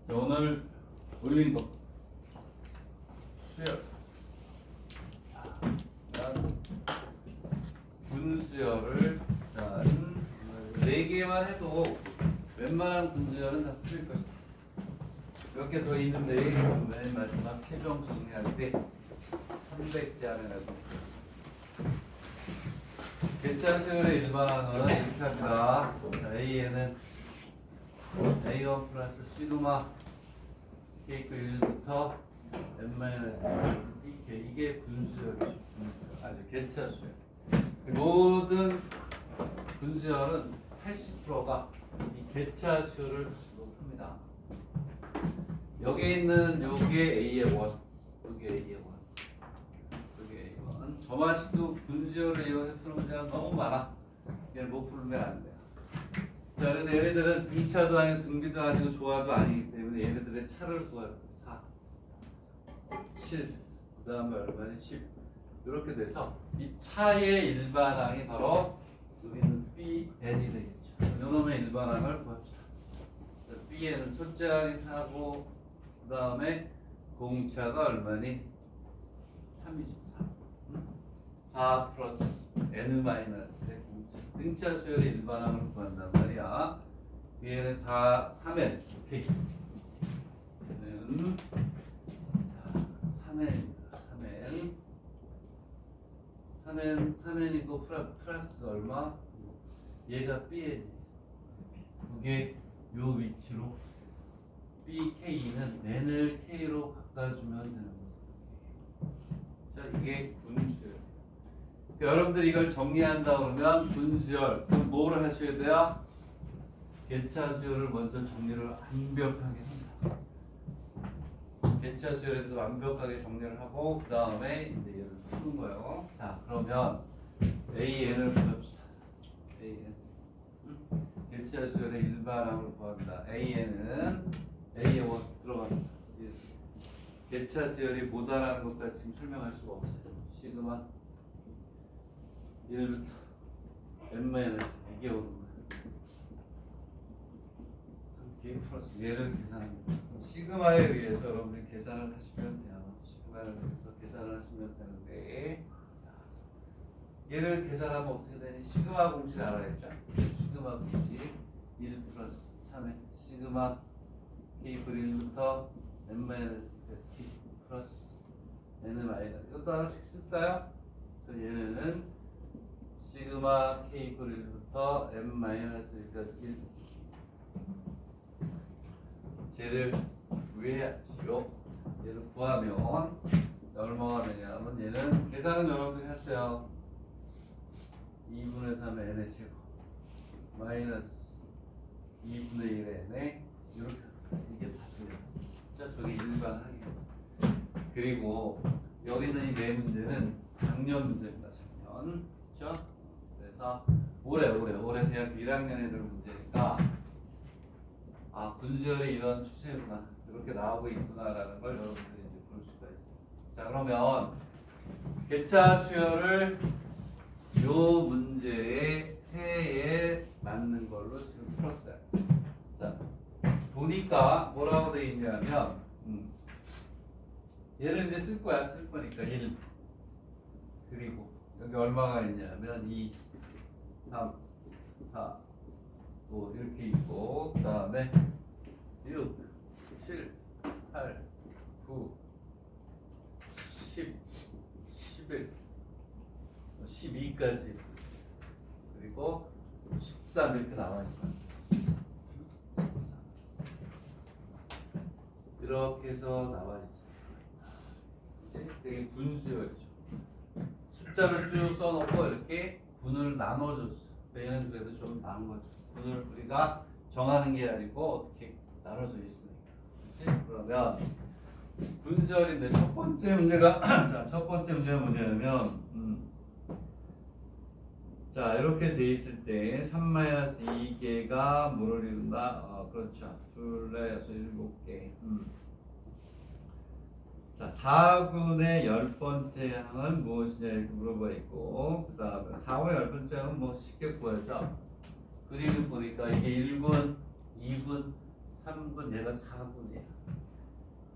오늘 올린 거 수열. 분수열을 네 개만 해도 웬만한 분수열은 다 풀릴 것이다. 몇 개 더 있는데 맨 마지막 최종 정리할 때 300제 안에 가지고 계차수열의 일반항은 이렇게 합니다. A에는 A1 플러스 시그마 K 그 1부터 n-1 이게 분수열이죠. 아주 계차수열. 모든 분수열은 80%가 이 계차수열을 높입니다. 여기 있는 요게 A의 1, 요게 A의 1, 요게 A1. 저마식도 분수열을 이용해서 푸는 문제가 너무 많아. 얘를 못 풀면 안 돼요. 자, 그래서 얘네들은 등차도 아니고 등비도 아니고 조화도 아니기 때문에 얘네들의 차를 구하는 4, 7, 그 다음에 얼마니 10 이렇게 돼서 이 차의 일반항이 바로 여기 있는 Bn이 되겠죠. 이놈의 일반항을 구합시다. Bn은 첫째 항이 4고 그 다음에 공차가 얼마니? 3이죠. 4 플러스 n 마이너스의 공차. 등차 수열의 일반항을 구한단 말이야. Bn은 3n 오케이. 얘는 3n이고 플러스 얼마? 얘가 Bn. 그게 요 위치로 BK는 n을 K로 바꿔주면 되는 거죠. 자, 이게 분수열. 여러분들 이걸 정리한다 그러면 분수열 그럼 뭐를 하셔야 돼요? 계차수열을 먼저 정리를 완벽하게 합니다. 계차수열에서 완벽하게 정리를 하고 그 다음에 이제 얘를 푸는 거예요. 자, 그러면 AN을 구합시다. AN 계차수열의 일반항을 구합니다. AN은 A에 들어갑니다. 계차수열이 뭐다라는 것까지 지금 설명할 수가 없어요. 시그마 1부터 n-, 이게 오는 거예요. 3K 플러스 얘를 계산합니다. 시그마에 의해서 여러분들이 계산을 하시면 돼요. 시그마를 의해서 계산을 하시면 되는데 얘를 계산하면 어떻게 되니? 시그마 공식 알아야죠. 시그마 공식 1 플러스 3의 시그마 K 1부터 n-, K 플러스 n-. 이것도 하나씩 쓸까요? 얘는 시그마 K 1부터 n-1까지 1 쟤를 구해야지요. 얘를 구하면 얼마가 되냐면 얘는 계산은 여러분들이 하세요. 2분의 3의 n의 제곱 마이너스 2분의 1의 n에 이렇게 이게 다 돼요. 자, 저게 일반항이에요. 그리고 여기 있는 이 네 문제는 작년 문제입니다. 작년. 그렇죠? 그래서 올해 대학교 1학년 애들 문제니까 아, 분수열이 이런 추세구나. 이렇게 나오고 있구나라는 걸 여러분들이 이제 볼 수가 있어요. 자, 그러면 계차수열을 요 문제의 해에 맞는 걸로 지금 풀었어요. 자, 보니까 뭐라고 돼 있냐면 얘를 이제 쓸 거니까 1 그리고 여기 얼마가 있냐면 2, 3, 4, 5 이렇게 있고 그 다음에 6, 7, 8, 9, 10, 11, 12까지 그리고 13 이렇게 나와 있고 13 이렇게 해서 나와 있어요. 이게 분수열이죠. 숫자를 쭉 써놓고 이렇게 분을 나눠줬어. 얘는 그래도 좀 나은 거죠. 분을 우리가 정하는 게 아니고 어떻게 나눠져 있으니까. 그렇지? 그러면 분수열인데 첫 번째 문제가 자, 첫 번째 문제가 뭐냐면 자, 이렇게 돼 있을 때 3-2개가 뭐를 이룬다? 그렇죠. 둘, 넷, 여섯, 일곱 개. 자, 4분의 10번째 항은 무엇이냐 이렇게 물어봐 있고, 그 다음에 4분의 10번째 항은 뭐 쉽게 구하죠. 그림을 보니까 이게 1분, 2분, 3분, 얘가 4분이야.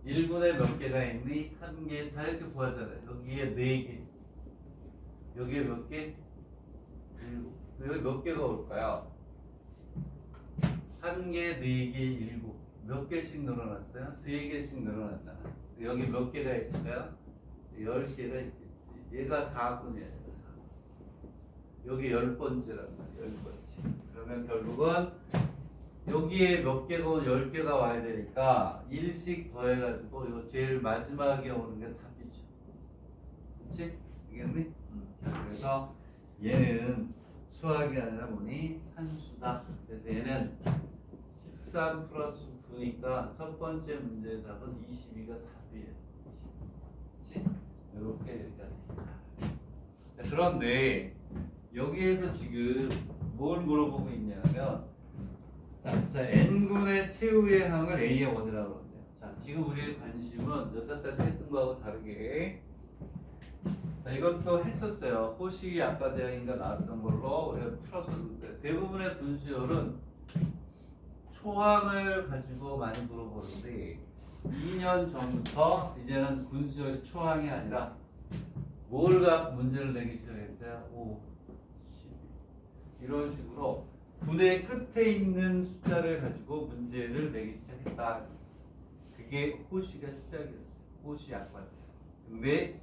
1분에 몇 개가 있니? 한 개, 다 이렇게 구하잖아요. 여기에 4개. 여기에 몇 개? 7. 여기 몇 개가 올까요? 한 개, 4개, 7. 몇 개씩 늘어났어요? 3개씩 늘어났잖아. 여기 몇 개가 있을까요? 10개가 있겠지. 얘가 4분이야. 여기 10번째란 말이야. 10번째. 그러면 결국은 여기에 몇 개가 10개가 와야 되니까 1씩 더해가지고 요 제일 마지막에 오는 게 답이죠. 그렇지? 알겠니? 자, 그래서 얘는 수학이 아니라 뭐니? 산수다. 그래서 얘는 13 플러스 9니까 첫 번째 문제의 답은 22가 답이에요. 그렇지? 이렇게 여기까지. 자, 그런데 여기에서 지금 뭘 물어보고 있냐면, 자, n분의 최후의 항을 a의 원이라고 그러는데요. 자, 지금 우리의 관심은 여태까지 했던 거하고 다르게, 자, 이것도 했었어요. 호식이 아까 대학인가 나왔던 걸로 우리가 풀었었는데, 대부분의 분수열은 초항을 가지고 많이 물어보는데, 2년 전부터 이제는 분수열이 초항이 아니라 뭘 갖고 문제를 내기 시작했어요? 5, 10 이런 식으로 분의 끝에 있는 숫자를 가지고 문제를 내기 시작했다. 그게 호시가 시작이었어요. 호시 약관. 근데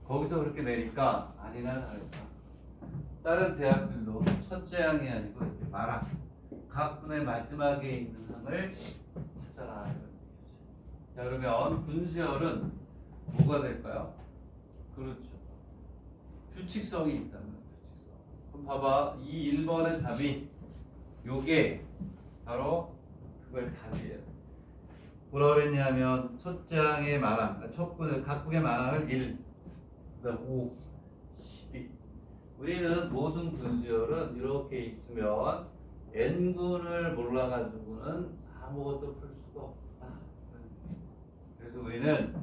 거기서 그렇게 내니까 아니나 다를까. 다른 대학들도 첫째 항이 아니고 이렇게 말아. 각 분의 마지막에 있는 항을 찾아라. 이런 얘기죠. 자, 그러면 분수열은 뭐가 될까요? 그렇죠. 규칙성이 있다면. 그럼 봐봐. 이 1번의 답이 요게 바로 그걸 답이에요. 뭐라 그랬냐면 첫째 항의 말항, 첫 분의 각국의 말항을 1, 그다음 5, 12. 우리는 모든 분수열은 이렇게 있으면 n분을 몰라가지고는 아무것도 풀 수가 없다. 그래서 우리는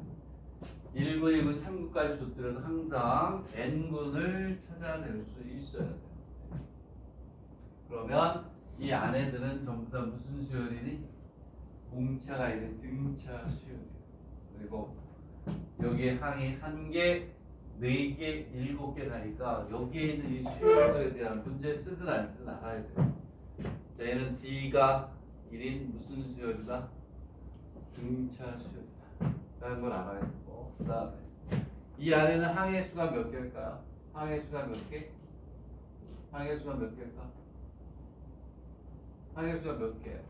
1분, 2분, 3분까지 줬더라도 항상 n분을 찾아낼 수 있어야 돼요. 그러면 이 안에들은 전부 다 무슨 수열이니? 공차가 아니라 등차 수열이에요. 그리고 여기에 항이 1개, 4개, 7개 가니까 여기에 있는 이 수열들에 대한 문제 쓰든 안 쓰든 알아야 돼요. 자, 얘는 D가 1인 무슨 수열이다? 등차 수열이다. 라는 걸 알아야 되고, 그 다음에 이 안에는 항의 수가 몇 개일까요? 항의 수가 몇 개? 항의 수가 몇 개일까? 항의 수가 몇 개예요?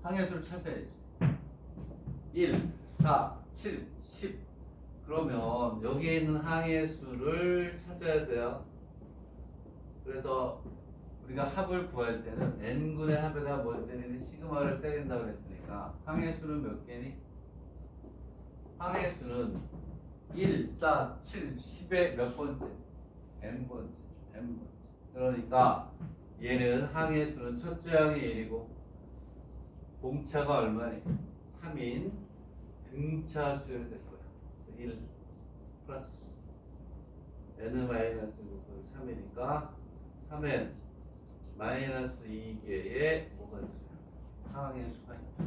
항의 수를 찾아야지. 1, 4, 7, 10. 그러면 여기에 있는 항의 수를 찾아야 돼요. 그래서 우리가 합을 구할 때는 n분의 합에다 뭘 때리니? 시그마를 때린다고 했으니까 항의 수는 몇 개니? 항의 수는 1, 4, 7, 10의 몇 번째? n번째. n번째. 그러니까 얘는 항의 수는 첫째 항이 1이고 공차가 얼마니? 3인 등차 수열이 될 거야. 1 플러스 n 마이너스 3이니까 3n 마이너스 2개의 뭐가 있어요? 항의 수가 있다.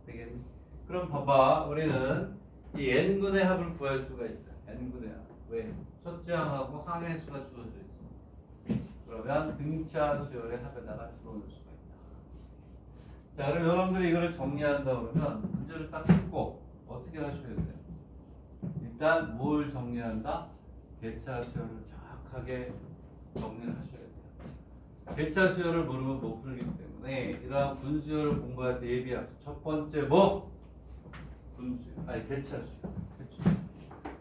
되겠니? 그럼 봐봐. 우리는 이 n분의 합을 구할 수가 있어요. n분의 합. 왜? 첫째 항하고 항의 수가 주어져 있어. 그러면 등차 수열의 합에다가 집어넣을 수가 있다. 자, 그럼 여러분들이 이거를 정리한다 그러면 문제를 딱 듣고 어떻게 하셔야 돼요? 일단 뭘 정리한다? 개차 수열을 정확하게 정리를 하셔야 돼요. 개차 수열을 모르면 못 풀기 때문에 이러한 분수열을 공부할 때 예비학습 첫 번째 뭐? 분수열, 아니 개차 수열.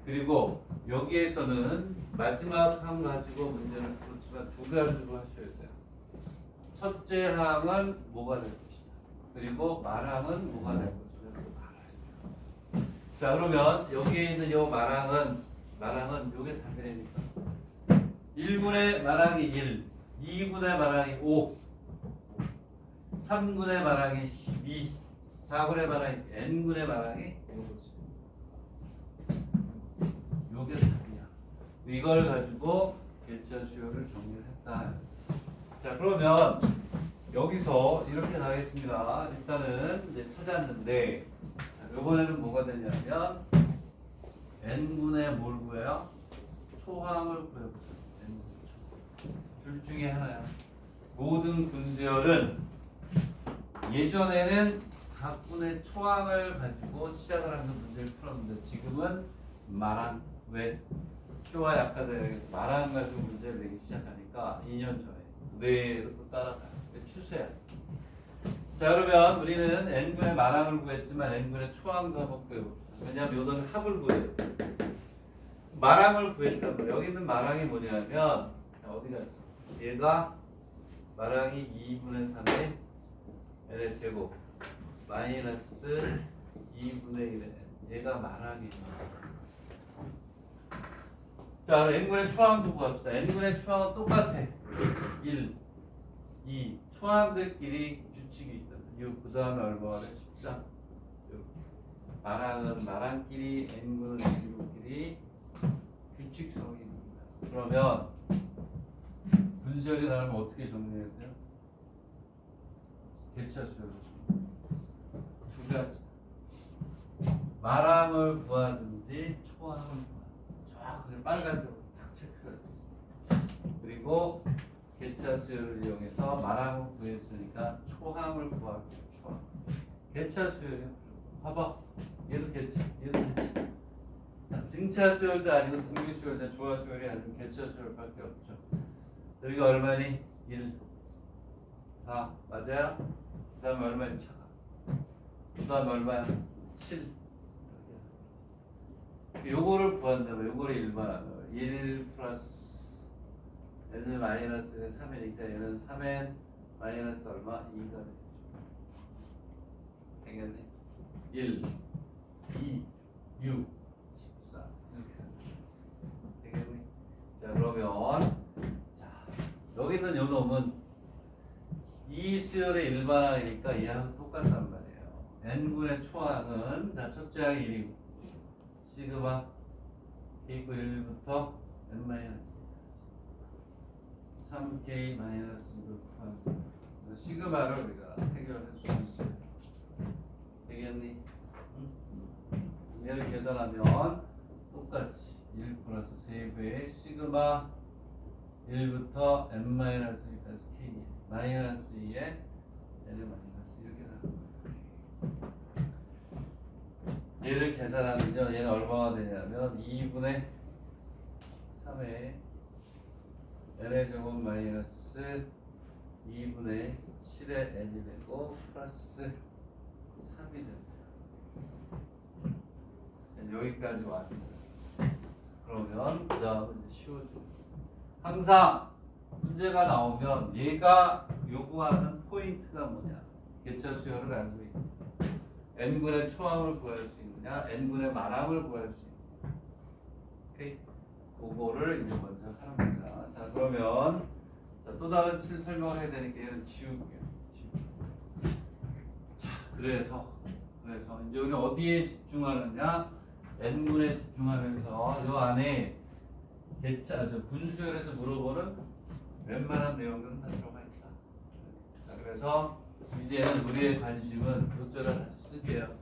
그리고 여기에서는 마지막 항 가지고 문제를 풀었지만 두 가지로 하셔야 돼요. 첫째 항은 뭐가 될 것이다. 그리고 말항은 뭐가 될 것이다. 자, 그러면 여기에 있는 이 말항은 요게 답이니까 1분의 말항이 1, 2분의 말항이 5, 3분의 말항이 12, 4분의 마랑이 n분의 마랑이 요거지. 요게 답이야. 이걸 가지고 개차 수요를 정리를 했다. 자, 그러면 여기서 이렇게 가겠습니다. 일단은 이제 찾았는데 이번에는 뭐가 되냐면 n분의 뭘 구해요? 초항을 구해보자. 둘 중에 하나야. 모든 분수열은 예전에는 각분의 초항을 가지고 시작을 하면서 문제를 풀었는데 지금은 마랑, 왜? 표와 약화되어 마랑 가지고 문제를 내기 시작하니까 2년 전에 그대로 또 따라가요. 추세야. 자, 그러면 우리는 n분의 마랑을 구했지만 n분의 초항도 한번 구해봅시다. 왜냐하면 요거는 합을 구해요. 마랑을 구했단 말이야. 여기 있는 마랑이 뭐냐면 자, 어디 갔어? 얘가 마랑이 2분의 3의 n의 제곱 마이너스 2분의 1의 얘가 마랑이에요. 자, 그럼 n분의 초항도 구합시다. n분의 초항은 똑같아. 1, 2 초항들끼리 규칙이 있다. 그 다음에 얼마가 돼? 13. 마랑은 마랑끼리 n분은 n분끼리 규칙성이 있습니다. 그러면 분수열이 나오면 어떻게 정리해야 돼요? 개차 수열을 두 가지. 마랑을 구하든지 초항을 구하든지 정확하게 빨간색으로 탁 체크가 되어 있어요. 그리고 개차 수열을 이용해서 마랑을 구했으니까 초항을 구할게요. 초항. 개차 수열이 봐봐. 얘도 개차, 얘도 개차. 자, 등차 수열도 아니고 등비 수열도 조화 수열이 아니고 개차 수열밖에 없죠. 여기가 얼마니? 1, 4 맞아요? 그 다음에 얼마니? 차가. 그 다음에 얼마야? 7. 요거를 구한다면 요거를 일반하면 1 플러스 n은 마이너스 3이니까 얘는 3n 마이너스 얼마? 2가 되죠. 되겠네. 1, 2, 6, 14 이렇게 되겠네. 자, 그러면 자, 여기 있는 요 놈은 이 수열의 일반항이니까 이하고 똑같단 말이에요. n분의 초항은 다 첫째 항이 1이고 시그마 K고 1부터 n 마이너스 3K 마이너스 2를 구합니다. 시그마를 우리가 해결할 수 있어요. 되겠니? 얘를 계산하면 똑같이 1 플러스 세배의 시그마 1부터 n 마이너스 2까지 K 마이너스 2에 n을 마이너스 이렇게 나옵니다. 얘를 계산하면요, 얘는 얼마가 되냐면 2분의 3의 n의 제곱 마이너스 2분의 7의 n이 되고 플러스 3이 됩니다. 여기까지 왔어요. 그러면 그 다음은 쉬워집니다. 항상 문제가 나오면 얘가 요구하는 포인트가 뭐냐? 개차 수열을 알고 있다. n분의 초항을 구할 수 있느냐, n분의 마랑을 구할 수 있느냐. 오케이? 그거를 이제 먼저 하는 겁니다. 자, 그러면 자, 또 다른 설명을 해야 되니까 얘는 지울게요. 자, 그래서 이제 우리는 어디에 집중하느냐? n분에 집중하면서 요 안에 개차, 분수열에서 물어보는 웬만한 내용들은 다 들어가 있다. 자, 그래서 이제는 우리의 관심은 요쪽을 다시 쓸게요.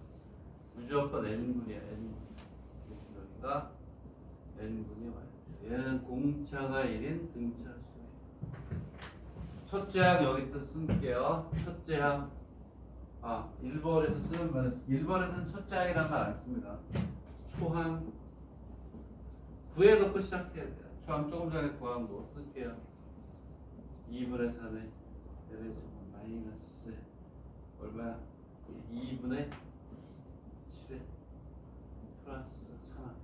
무조건 n분이야. n분. 여기가 n분이 와요. 얘는 공차가 1인 등차 수예요. 첫째 항 여기 또 쓸게요. 첫째 항. 1번에서 쓰는 말은 1번에서는 첫째 항이라는 말 안 씁니다. 초항. 구해놓고 시작해야 돼요. 초항 조금 전에 구한 거 쓸게요. 2분의 3에 얘를 지금 마이너스 얼마야? 2분의 7에 플러스 3.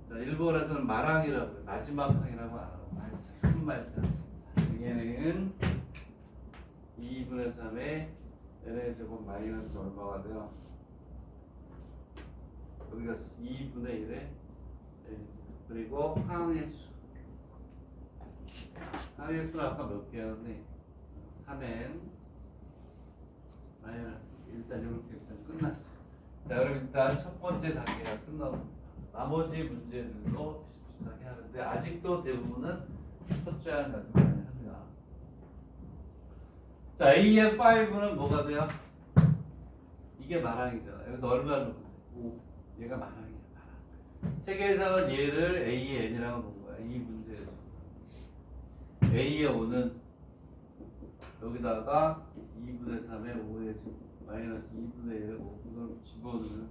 자, 일본에서는 마랑이라고 해요. 마지막 항이라고 안 하고 말자, 큰 말자 씁니다. 얘는 2분의 3에 n의 제곱 마이너스 얼마가 돼요? 여기가 2분의 1에 n 그리고 항의 수. 항의 수는 아까 몇 개였니? 3n 마이너스 일단 이렇게 일단 끝났어요. 자, 그럼 일단 첫 번째 단계가 끝나고 나머지 문제들도 비슷비슷하게 하는데 아직도 대부분은 첫째 안 가지고 많이 합니다. 자, AF5는 뭐가 돼요? 이게 마랑이잖아. 여기서 얼마로? 5. 얘가 마랑이야, 마랑. 책에서는 얘를 AN이라고 본 거야. 이 문제에서. A의 5는 여기다가 2분의 3의 5의 제곱 마이너스 2분의 1의 5 이걸 집어넣으면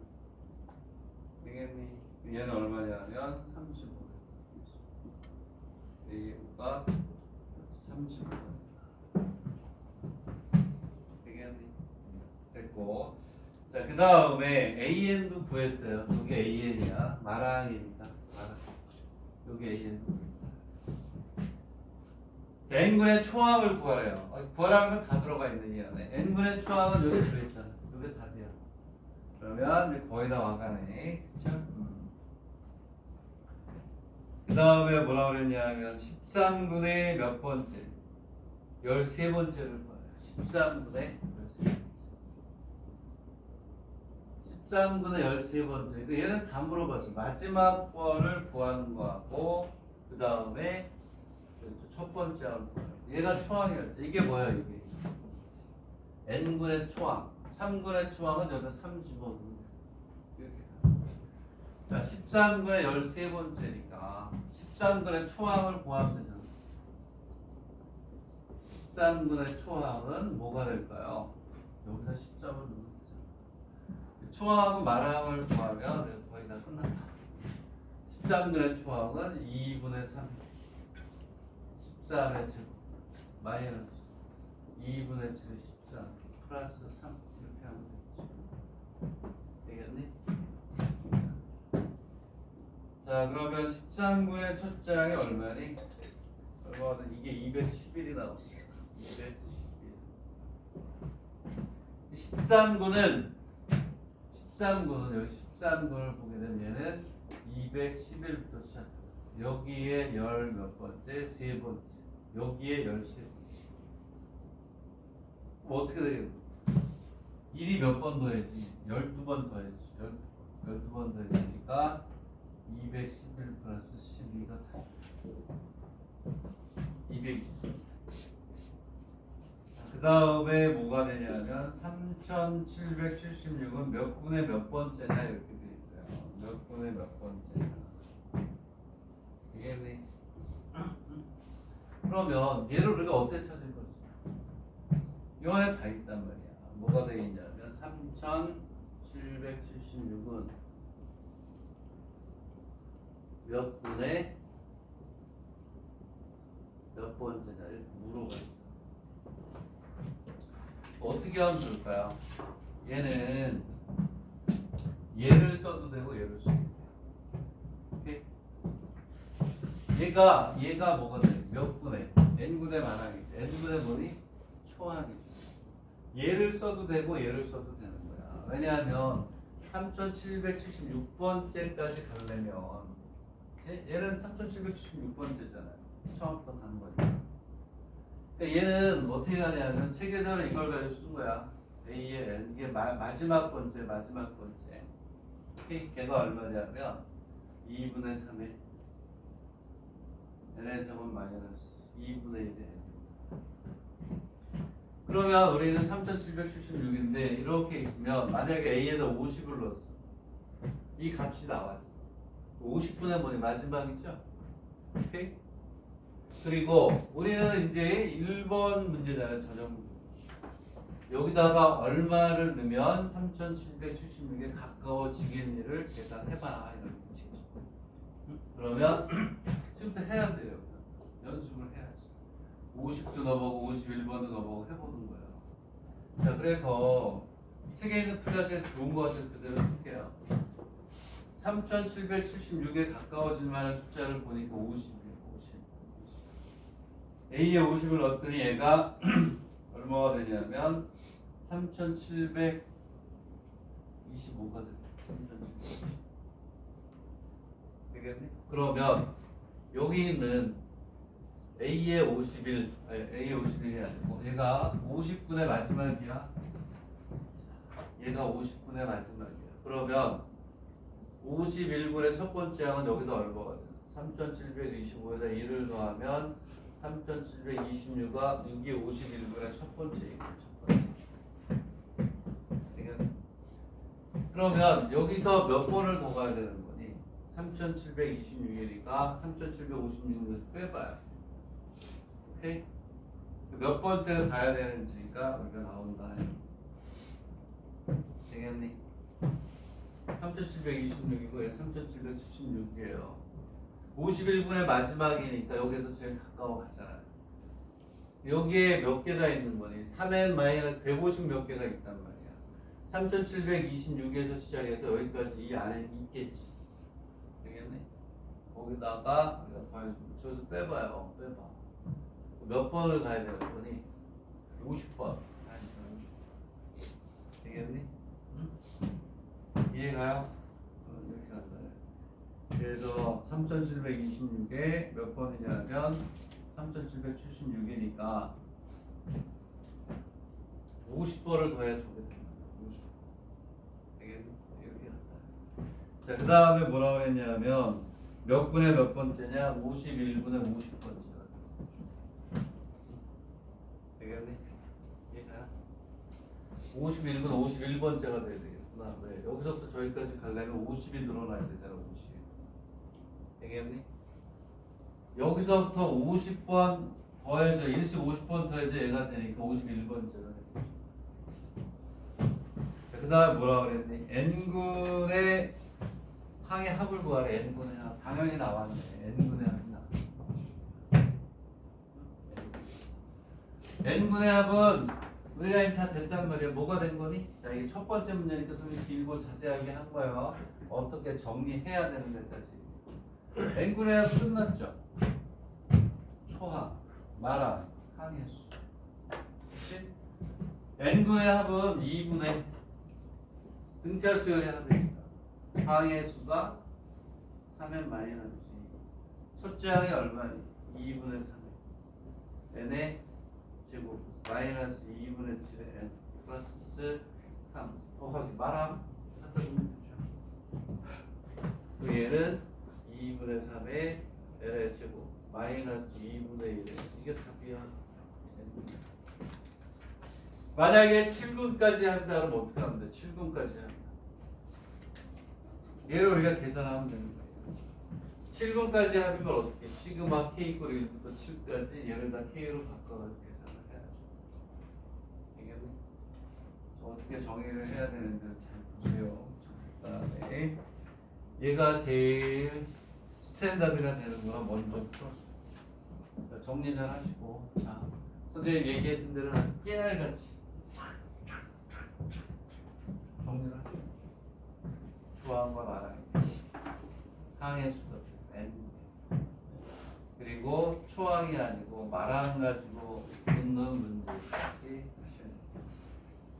되겠니? 얘는 얼마냐면 35. A의 5가 35. 되겠니? 됐고. 자, 그 다음에 AN도 구했어요. 여기 AN이야. 마랑입니다. 마랑. 여기 AN. 자, n분의 초항을 구하래요. 구하라는 건 다 들어가 있는 이 안에. n분의 초항은 여기 들어있잖아. 여기 답이야. 그러면 이제 거의 다 와가네. 그쵸? 그 다음에 뭐라 그랬냐면 13분의 몇 번째? 13번째를 구하래요. 13분의 13분의 13번째. 얘는 다 물어봤어. 마지막 거를 구하는 거하고 그 다음에 첫 번째 하고 얘가 초항이었죠. 이게 뭐야 이게? n분의 초항. 3분의 초항은 여기다 3 집어넣는 이렇게. 자, 13분의 13번째니까 13분의 초항을 구하면 되잖아. 13분의 초항은 뭐가 될까요? 여기다 13을 넣으면 되잖아. 초항하고 마랑을 구하면 거의 다 끝났다. 13분의 초항은 2분의 3 14의 제곱 마이너스 2분의 7의 14 플러스 3 이렇게 하면 되겠죠. 되겠니? 자, 그러면 13분의 첫째 항이 얼마니? 얼마든 이게 211이 나옵니다. 211. 13분은 여기 13분을 보게 되면 얘는 211부터 시작. 여기에 열 몇 번째? 세 번째. 여기에 13번째. 뭐 어떻게 되겠노? 1이 몇 번 더해지? 12번 더해지. 12번 더해지니까 211 플러스 12가 223. 그 다음에 뭐가 되냐면 3776은 몇 분의 몇 번째냐 이렇게 돼 있어요. 몇 분의 몇 번째냐. 되겠니? 그러면 얘를 우리가 어떻게 찾을 거지? 이 안에 다 있단 말이야. 뭐가 되어 있냐면 3776은 몇 분의 몇 번째냐 이렇게 물어봤어. 어떻게 하면 좋을까요? 얘는 얘를 써도 되고 얘를 써도 돼요. 오케이? 얘가 뭐가 돼? 몇 분의 n분의 마랑이지. n분의 뭐니? 초항이지. 얘를 써도 되고 얘를 써도 되는 거야. 왜냐하면 3776번째까지 가려면 얘는 3776번째잖아요. 처음부터 가는 거니까. 그러니까 얘는 어떻게 하냐면 책에서는 이걸 가지고 쓴 거야. A의 N 이게 마지막 번째. 걔가 얼마냐면 2분의 3에 N의 제곱 마이너스 2분의 1에 그러면 우리는 3776인데 이렇게 있으면 만약에 A에다 50을 넣었어. 이 값이 나왔어. 50분의 뭐니 마지막이죠? 오케이? 그리고 우리는 이제 1번 문제잖아요. 저점 여기다가 얼마를 넣으면 3776에 가까워지겠니를 계산해봐. 이런 식이죠. 그러면 지금부터 해야 돼요. 연습을 해야지. 50도 넣어보고 51번도 넣어보고 해보는 거예요. 자, 그래서 책에 있는 풀이가 제일 좋은 거 같아서 그대로 쓸게요. 3776에 가까워질 만한 숫자를 보니까 50이에요. 50. A에 50을 넣었더니 얘가 얼마가 되냐면 3725가 돼. 3725. 되겠니? 그러면 여기 있는 A의 51, A의 51이 아니고 얘가 50분의 마지막이야. 얘가 50분의 마지막이야. 그러면 51분의 첫 번째 항은 여기다 얼마가 돼? 3725에다 1을 더하면 3726가 이게 51분의 첫 번째이고 첫 번째. 되겠네? 그러면 여기서 몇 번을 더 가야 되는 거니? 3726이니까 3756에서 빼봐요. 오케이? 몇 번째 가야 되는지가 여기가 나온다. 되겠니? 3726이고 얘 3776이에요. 51분의 마지막이니까 여기에서 제일 가까워 가잖아. 여기에 몇 개가 있는 거니? 3n 마이너스 150 몇 개가 있단 말이야. 3726에서 시작해서 여기까지 이 안에 있겠지. 되겠니? 거기다가 우리가 더해주면 저기서 빼봐요. 빼봐. 몇 번을 가야 되는 거니? 50번. 되겠니? 응? 이해가요? 이렇게 간다. 그래서 3726에 몇 번이냐면 3776이니까 50번을 더해야 저게 됩니다. 50번. 되겠니? 이렇게 간다. 자, 그 다음에 뭐라고 했냐면 몇 분의 몇 번째냐? 51분의 50번째가 되겠니? 이해가요? 51분 51번째가 돼야 되겠구나. 왜? 여기서부터 저기까지 가려면 50이 늘어나야 되잖아. 50. 되겠니? 여기서부터 50번 더해져 1씩 50번 더해져 얘가 되니까 51번째가 되겠죠. 그 다음에 뭐라 그랬니? n군의 항의 합을 구하래. n군의 합. 당연히 나왔네. n군의 합이 나왔네. n군의 합은 우리가 이제 다 됐단 말이야. 뭐가 된 거니? 자, 이게 첫 번째 문제니까 선생님이 길고 자세하게 한 거예요. 어떻게 정리해야 되는 데까지. n군의 합 끝났죠? 초항, 말항, 항의 수. 그치? n군의 합은 2분의 등차 수열의 합이니까. 항의 수가 3n 마이너스 2. 첫째 항이 얼마니? 2분의 3n. n의 제곱 마이너스 2분의 7의 n 플러스 3 더하기 말함 갖다 주면 되죠. 그 얘는 2분의 3의 n의 제곱 마이너스 2분의 1의 이게 답이야. 만약에 7군까지 한다 그러면 어떻게 하면 돼? 7군까지 한다. 얘를 우리가 계산하면 되는 거예요. 7군까지 하는 걸 어떻게? 시그마 k 이퀄 1부터 7까지 얘를 다 k로 바꿔가지고 계산을 해야죠. 이게는 어떻게 정의를 해야 되는지 잘 보세요. 그 다음에 얘가 제일 스탠다드가 되는 거라 먼저 풀었어요. 정리 잘 하시고, 자, 선생님 얘기했던 대로 깨알같이 정리를 하시고, 좋아한 건 알아요. 항의 수도 n 그리고 초항이 아니고 말항 가지고 있는 문제까지 하셔야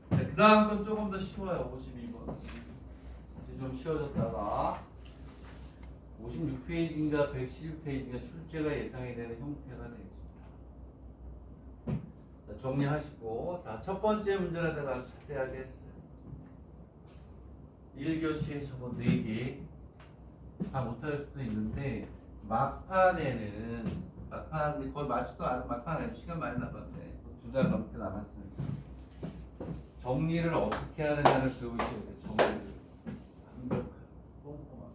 돼요. 그 다음 건 조금 더 쉬워요. 52번. 이제 좀 쉬워졌다가 56페이지인가 111페이지인가 출제가 예상이 되는 형태가 되겠습니다. 자, 정리하시고, 자, 첫 번째 문제를 내가 자세하게 했어요. 1교시에 저거 4개 다 못할 수도 있는데 막판에는 거의 맞지도 않은 막판에 시간 많이 남았는데 2달 넘게 남았으니까 정리를 어떻게 하느냐를 배우셔야 돼요. 정리를 완벽하게 꼼꼼하게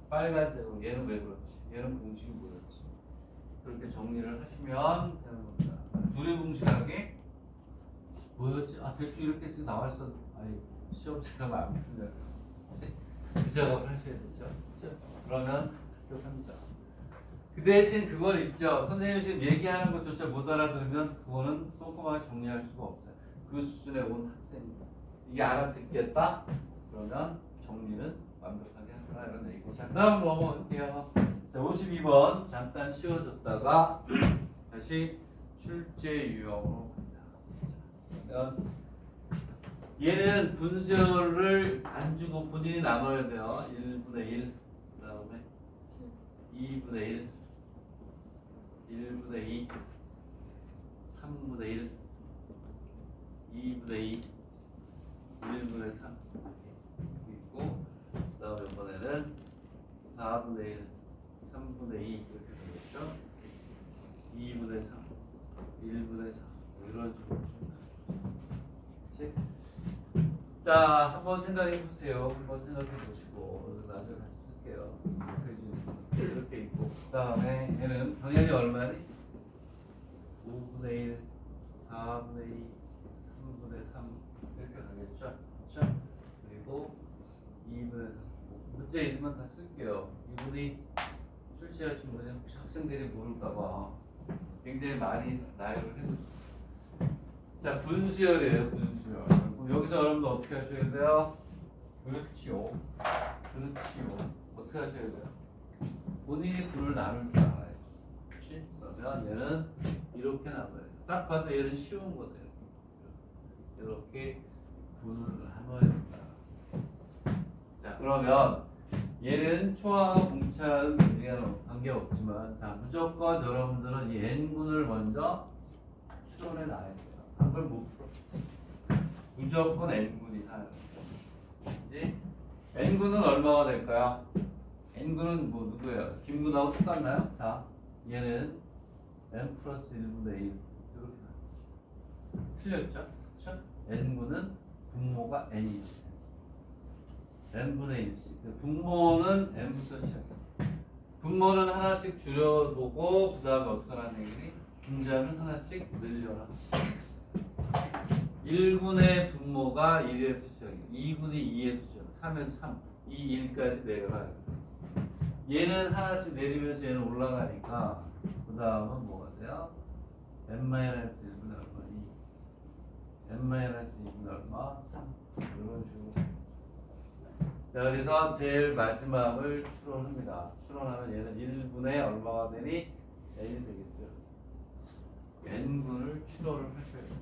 빨간색으로 얘는 왜 그렇지? 얘는 공식이 뭐였지? 그렇게 정리를 하시면 되는 겁니다. 두리뭉실하게 뭐였지? 아 대충 이렇게 나와 있어. 아이 시험지가 마음에 안 들어요. 그 작업을 하셔야 되죠. 그렇죠? 그러면 합격합니다. 그 대신 그걸 있죠. 선생님이 지금 얘기하는 것조차 못 알아들으면 그거는 꼼꼼하게 정리할 수가 없어요. 그 수준에 온 학생입니다. 이게 알아듣겠다? 그러면 정리는 완벽하게 하라 이런 얘기고. 자, 그 다음 넘어갈게요. 자, 52번 잠깐 쉬워졌다가 다시 출제 유형으로 갑니다. 얘는 분수를 안 주고 본인이 나눠야 돼요. 1분의 1, 그 다음에 2분의 1, 1분의 2, 3분의 1, 2분의 2, 1분의 3 있고, 그 다음에 이번에는 4분의 1, 3분의 2 이렇게 되겠죠? 2분의 3, 1분의 4 이런 식으로 그렇지? 자, 한번 생각해 보세요. 한번 생각해 보시고 나중에 같이 쓸게요. 이렇게 있고, 그 다음에 얘는 당연히 얼마니? 5분의 1, 4분의 2, 3분의 3 이렇게 가겠죠? 그렇죠? 그리고 2분의 3 문제 있으면 다 쓸게요. 이분이 술 취하신 분이 혹시 학생들이 모를까봐 굉장히 많이 나열을 해두죠. 자, 분수열이에요. 분수열. 그럼 여기서 여러분들 어떻게 하셔야 돼요? 그렇지요. 그렇지요. 어떻게 하셔야 돼요? 본인이 분을 나눌 줄 알아요. 그렇지? 그러면 얘는 이렇게 나눠요. 딱 봐도 얘는 쉬운 거예요. 이렇게 분을 나눠야 된다. 자, 그러면 얘는 초하고 공차는 관계없지만, 자, 무조건 여러분들은 이 n분을 먼저 추론해 놔야 돼요. 그걸 못 풀어. 무조건 n분이다. 이제 n분은 얼마가 될까요? n분은 뭐 누구예요? 김분하고 똑같나요? 자, 얘는 n 플러스 1분의 1 이렇게 나왔죠. 틀렸죠? 그렇죠? n분은 분모가 n이죠. n분의 1씩. 분모는 n부터 시작했어. 분모는 하나씩 줄여보고 그 다음에 어떻게 하는 얘기니? 분자는 하나씩 늘려라. 1분의 분모가 1에서 시작해요. 2분의 2에서 시작해요. 3에서 3, 2, 1까지 내려라. 얘는 하나씩 내리면서 얘는 올라가니까 그 다음은 뭐가 돼요? n-1분의 얼마? 2 n-2분의 얼마? 3 이런 식으로. 자, 그래서 제일 마지막을 추론합니다. 추론하면 얘는 1분의 얼마가 되니? n이 되겠죠. n분을 추론을 하셔야 돼요.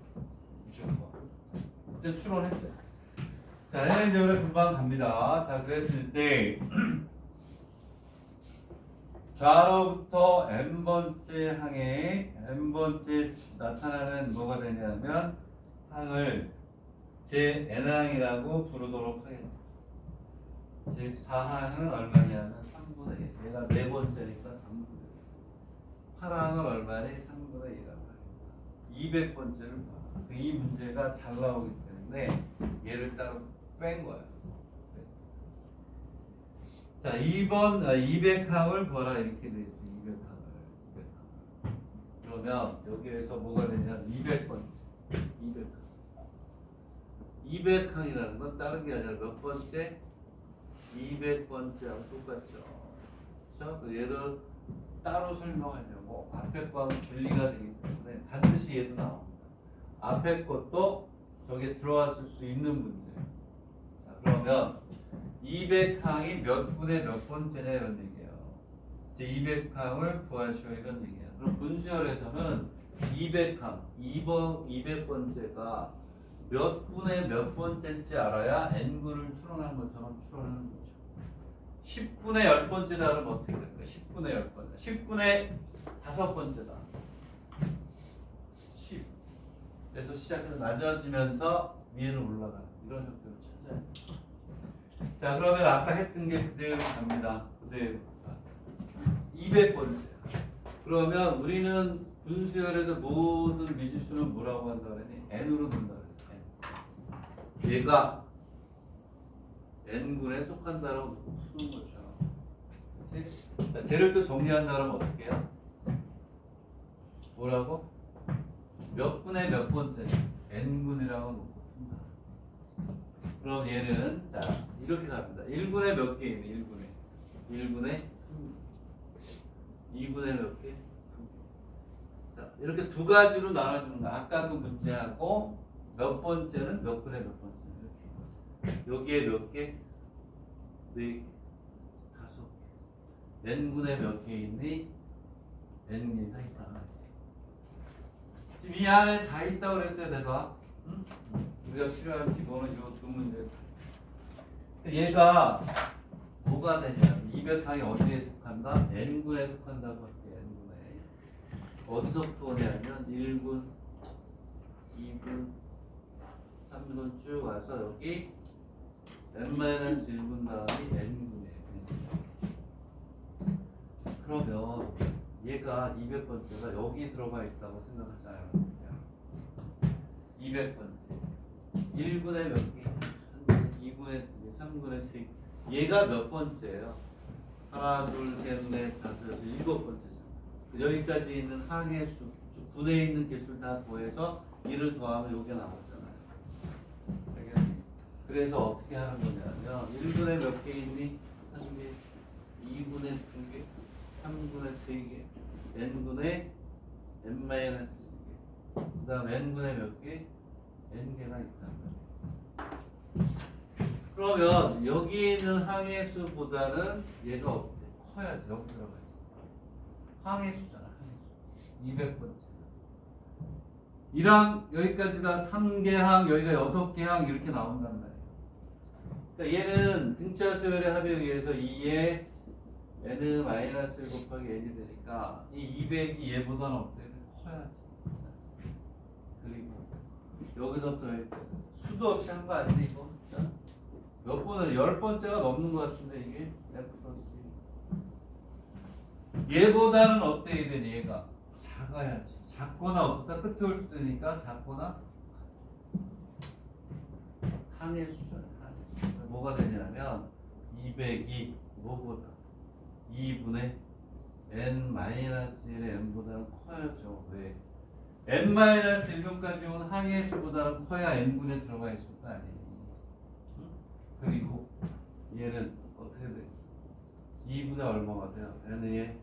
무조건. 이제 추론했어요. 자, 해양적으로 금방 갑니다. 자, 그랬을 때 좌로부터 n번째 항에 n번째 나타나는 뭐가 되냐면 항을 제 n항이라고 부르도록 하겠습니다. 즉 4항은 얼마냐면 3분의 1. 얘가 네 번째니까 3분의 1. 8항은 얼마니? 3분의 1이라고 합니다. 200번째를 봐. 이 문제가 잘 나오기 때문에 얘를 따로 뺀 거예요. 자, 2번 200항을 구하라 이렇게 돼 있어. 200항을. 그러면 여기에서 뭐가 되냐면 200번째. 200항이라는 건 다른 게 아니라 몇 번째? 200번째하고 똑같죠. 그렇죠? 얘를 따로 설명하려고 앞에 거하고 분리가 되기 때문에 반드시 얘도 나옵니다. 앞에 것도 저게 들어왔을 수 있는 문제예요. 자, 그러면 200항이 몇 분의 몇 번째냐 이런 얘기예요. 제 200항을 구하시오 이런 얘기예요. 그럼 분수열에서는 200항, 200번째가 몇 분의 몇 번째인지 알아야 n분을 추론한 것처럼 추론하는 거죠. 10분의 10번째다 그러면 어떻게 될까요? 10분의 10번째. 10분의 5번째다. 10. 그래서 시작해서 낮아지면서 위로 올라가는 이런 형태로 찾아야 돼요. 자, 그러면 아까 했던 게 그대로 갑니다. 그대로. 200번째. 그러면 우리는 분수열에서 모든 미지수는 뭐라고 한다 그러니? n으로 둔다 그랬어. n. 얘가 n군에 속한다라고 푸는 거죠. 그렇지? 자, 쟤를 또 정리한다면 어떻게 해요? 뭐라고? 몇 분의 몇 번째? n군이라고 놓고 푼다. 그럼 얘는 자 이렇게 갑니다. 1분의 몇 개예요? 1분의 2분의 몇 개? 자, 이렇게 두 가지로 나눠주는 거야. 아까 그 문제하고 몇 번째는 몇 분의 몇 번째 이렇게. 여기에 몇 개? 4개, 5개. n분의 몇 개 있니? n개가 있다. 지금 이 안에 다 있다고 그랬어요, 내가. 응? 우리가 필요한 기본은 이 두 문제. 얘가 뭐가 되냐면 200항이 어디에 속한다? n군에 속한다고 할게요. n군에. 어디서부터 오냐면 1군, 2군, 3군, 3분 쭉 와서 여기 n-1분 다음이 n분의 n. 그러면 얘가 200번째가 여기 들어가 있다고 생각하잖아요. 200번째. 1분의 몇 개? 2분의 2개, 3분의 3개. 얘가 몇 번째예요? 하나, 둘, 셋, 넷, 다섯, 여섯, 7번째잖아. 여기까지 있는 항의 수, 분에 있는 개수를 다 더해서 1을 더하면 요게 나오잖아요. 알겠니? 그래서 어떻게 하는 거냐면 1분의 몇 개 있니? 1개, 2분의 2개, 3분의 3개, n분의 n-1개. 그 다음 n분의 몇 개? n개가 있단 말이에요. 그러면 여기 있는 항의 수보다는 얘가 어때? 커야지. 여기 들어가 있어. 항의 수잖아. 항의 수. 200번째. 이랑 여기까지가 3개 항, 여기가 6개 항 이렇게 나온단 말이에요. 그러니까 얘는 등차 수열의 합에 의해서 2에 n-1 곱하기 n이 되니까 이 200이 얘보다는 어때? 커야지. 그리고 여기서부터 수도 없이 한 거 아니네 이거? 자, 몇 번을 10번째가 넘는 것 같은데 이게 f 플러스 1. 얘보다는 어때야 되니 얘가? 작아야지. 작거나 어떻다 끝에 올 수도 있으니까 작거나 항의 수준. 뭐가 되냐면 200이 뭐보다 2분의 n-1의 n보다는 커야죠. 왜? n-1까지 온 항의 수보다는 커야 n분에 들어가 있을 거 아니에요. 그리고 얘는 어떻게 돼? 2분의 얼마가 돼요? n의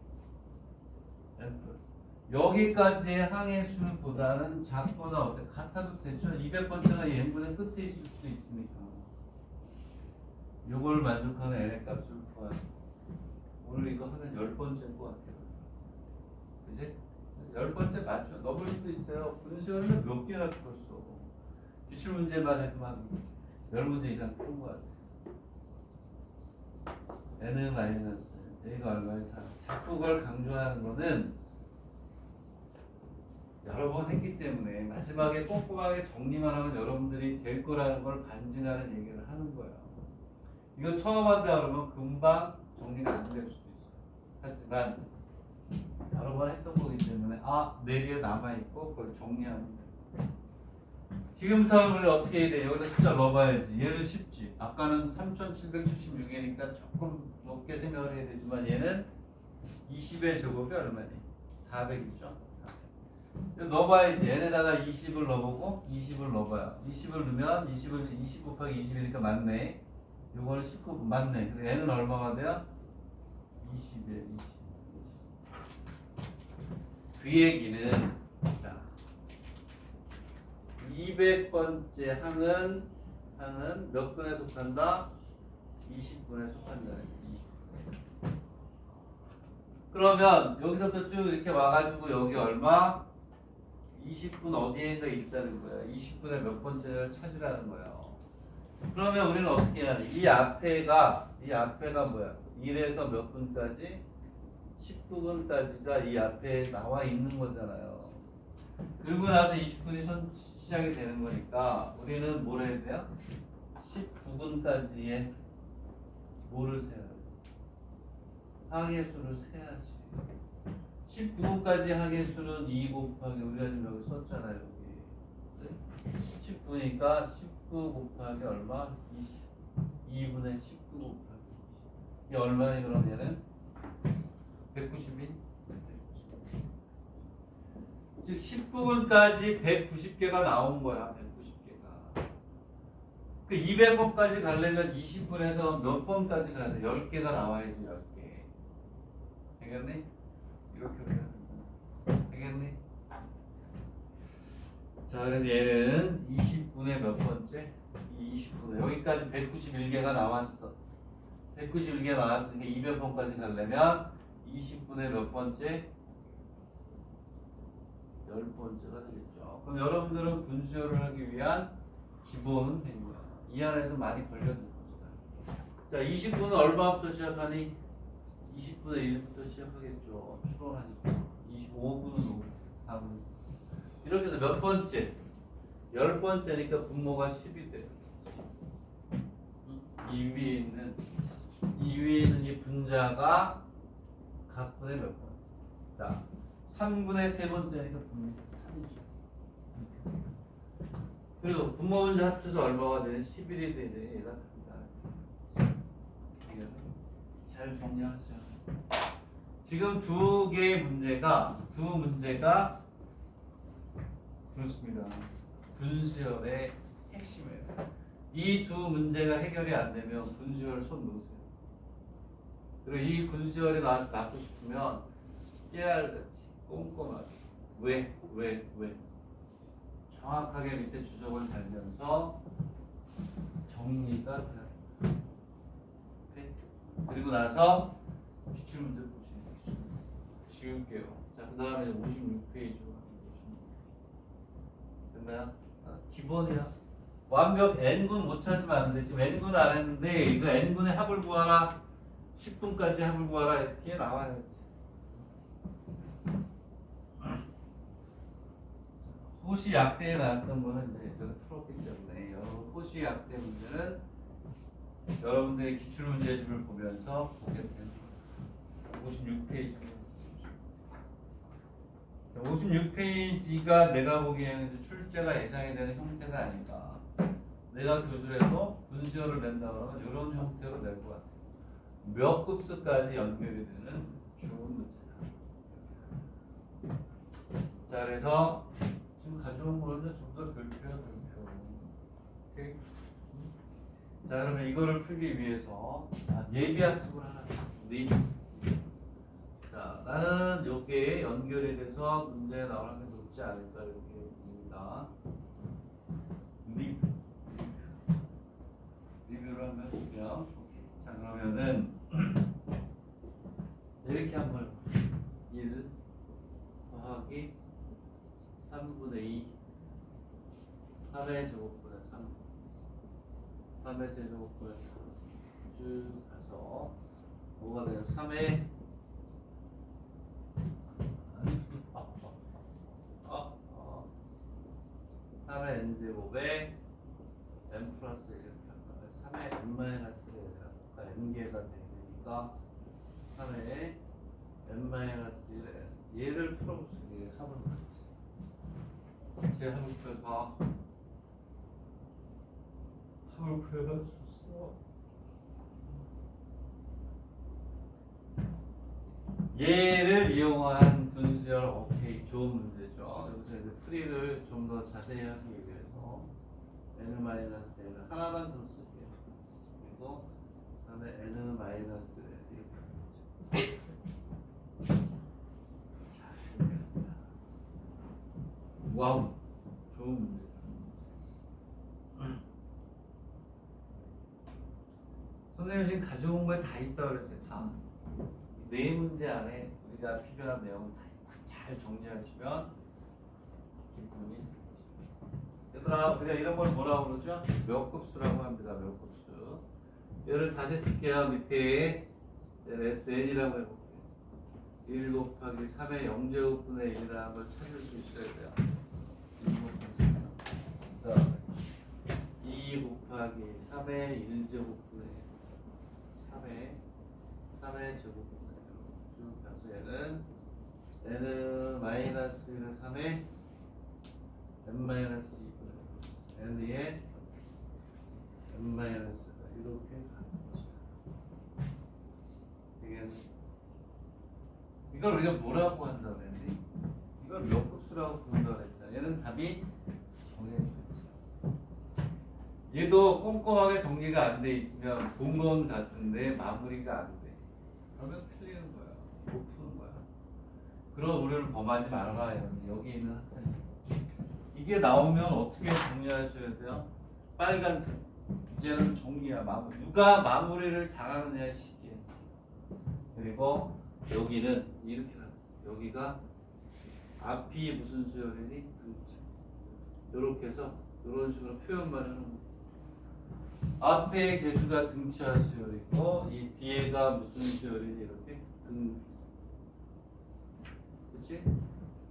n 플러스. 여기까지의 항의 수보다는 작거나 어때? 같아도 되죠. 200번째가 이 n분의 끝에 있을 수도 있으니까. 요걸 만족하는 n의 값을 구하는. 오늘 이거 하면 10번째인 것 같아요. 그지? 10번째 맞죠? 넘을 수도 있어요. 분수는 몇 개나 풀었어. 기출문제만 해도 한 10문제 이상 푼 것 같아. n은 마이너스 a가 얼마의 4. 자꾸 그걸 강조하는 거는 여러 번 했기 때문에 마지막에 꼼꼼하게 정리만 하면 여러분들이 될 거라는 걸 간증하는 얘기를 하는 거예요. 이거 처음 한다 그러면 금방 정리가 안 될 수도 있어요. 하지만 여러 번 했던 거기 때문에 내리에 남아있고 그걸 정리하는 거예요. 지금부터 우리 어떻게 해야 돼? 여기다 숫자 넣어봐야지. 얘는 쉽지. 아까는 3776이니까 조금 높게 생각을 해야 되지만 얘는 20의 제곱이 얼마니? 400이죠. 넣어봐야지. 얘네다가 20을 넣어보고 20을 넣어봐요. 20을 넣으면 20 곱하기 20이니까 맞네. 요거는 19 맞네. 그래서 얘는 얼마가 돼요? 20이에요. 20. 그 얘기는 자 200번째 항은 몇 분에 속한다? 20분에 속한다. 20분. 그러면 여기서부터 쭉 이렇게 와가지고 여기 얼마? 20분 어디에가 있다는 거야. 20분에 몇 번째를 찾으라는 거예요. 그러면 우리는 어떻게 해야 돼? 이 앞에가 뭐야? 1에서 몇 분까지? 19분까지가 이 앞에 나와 있는 거잖아요. 그리고 나서 20분이 시작이 되는 거니까 우리는 뭘 해야 돼요? 19분까지의 뭐를 세야 돼? 항의 수를 세야지. 19분까지 항의 수는 2 곱하기 우리가 지금 여기 썼잖아요. 여기 10분이니까 19 곱하기 얼마? 20. 2분의 19 곱하기 20. 이게 얼마니 그럼 얘는? 190인? 즉 19분까지 190개가 나온 거야. 190개가. 그 200번까지 가려면 20분에서 몇 번까지 가야 돼? 10개가 나와야지. 10개. 알겠니? 이렇게 해야 된다. 알겠니? 자, 그래서 얘는 20분의 몇 번째? 20분에 여기까지 191개가 나왔어. 191개 나왔으니까 200번까지 가려면 20분의 몇 번째? 10번째가 되겠죠. 그럼 여러분들은 분수요를 하기 위한 기본은 된 거야. 이 안에서 많이 걸려든 거죠. 자, 20분은 얼마부터 시작하니? 20분의 1부터 시작하겠죠. 추론하니까. 25분은 4분. 이렇게 해서 몇 번째? 10번째니까 분모가 10이 돼요. 이 위에 있는 이 분자가 각분의 몇 번? 자, 3분의 3번째니까 분모가 3이죠. 그리고 분모 분자 합쳐서 얼마가 되냐? 11이 되네. 얘가 된다. 잘 정리하죠. 지금 두 문제가 그렇습니다. 분수열의 핵심이에요. 이 두 문제가 해결이 안 되면 분수열 손 놓으세요. 그리고 이 분수열이 낳고 싶으면 깨알같이 꼼꼼하게 왜 정확하게 밑에 주석을 달면서 정리가 돼요. 그리고 나서 기출문제 보시면 지울게요. 자, 그 다음에 56페이지로 됐나요? 기본이야. 완벽 n군 못 찾으면 안 돼. 지금 n군 안 했는데 이거 n군의 합을 구하라. 10분까지 합을 구하라. 뒤에 나와야지. 호시 약대에 나왔던 거는 이제 저는 풀었기 때문에 호시 약대 문제는 여러분들의 기출문제집을 보면서 보게 됩니다. 56페이지. 56페이지가 내가 보기에는 출제가 예상이 되는 형태가 아닌가. 내가 교수라도 분수열을 낸다 그러면 이런 형태로 낼 것 같아요. 몇 급수까지 연결이 되는 좋은 문제다. 자, 그래서 지금 가져온 거는 좀 더 별표야. 오케이? 자, 그러면 이거를 풀기 위해서 예비학습을 하나. 자, 나는 여기에 연결이 돼서 문제에 나올 확률이 높지 않을까 이렇게 봅니다. 리뷰를 한번 해볼게요. 자, 그러면은 이렇게 한번 1 더하기 3분의 2 3의 제곱분의 3 3의 제곱분의 3 쭉 가서 뭐가 돼요? 3의 3의 n제곱에 n 플러스 1 이렇게 할까요? 3의 n 마이너스 1 n개가 되니까 3의 n 마이너스 1 얘를 풀어보세요. 합을 풀어보세요. 제가 합을 풀어봐. 합을 풀어줬어. 얘를 이용한 분수열 오케이 좋은 문제죠. 여기서 이제 풀이를 좀 더 자세히 하기 위해서 n-1을 하나만 더 쓸게요. 그리고 그다음에 n-1 이렇게 와우 좋은 문제. 선생님 지금 가져온 거에 다 있다고 그랬어요. 다. 네 문제 안에 우리가 필요한 내용을 다 잘 정리하시면 기분이 있을 것입니다. 얘들아, 우리가 이런 걸 뭐라고 그러죠? 몇 급수라고 합니다. 몇 급수. 얘를 다시 쓸게요. 밑에 SN이라고 해볼게요. 1 곱하기 3의 0제곱분의 1이라는 걸 찾을 수 있어야 돼요. 2 곱하기 3의 1제곱분의 3의 제곱분의 쭉 가서 얘는 n은 마이너스 1은 3의 n 마이너스 2분의 n의 n 마이너스 이렇게 가는 것이다. 되겠네. 이걸 우리가 뭐라고 한다고 했니? 이걸 몇 급수라고 부른다고 했잖아. 얘는 답이 정해져 있어. 얘도 꼼꼼하게 정리가 안 돼 있으면 본 건 같은데 마무리가 안 돼. 그러면 틀리는 거야. 못 푸는 거야. 그런 오류를 범하지 말아라. 여기 있는 학생들. 이게 나오면 어떻게 정리하셔야 돼요? 빨간색. 이제는 정리야. 마무리. 누가 마무리를 잘하느냐의 시기에. 그리고 여기는 이렇게 가요. 여기가 앞이 무슨 수열이니? 등차. 이렇게 해서 이런 식으로 표현만 하는 거예요. 앞에 개수가 등차 수열이고 이 뒤에가 무슨 수열이니? 이렇게 등. 그렇지?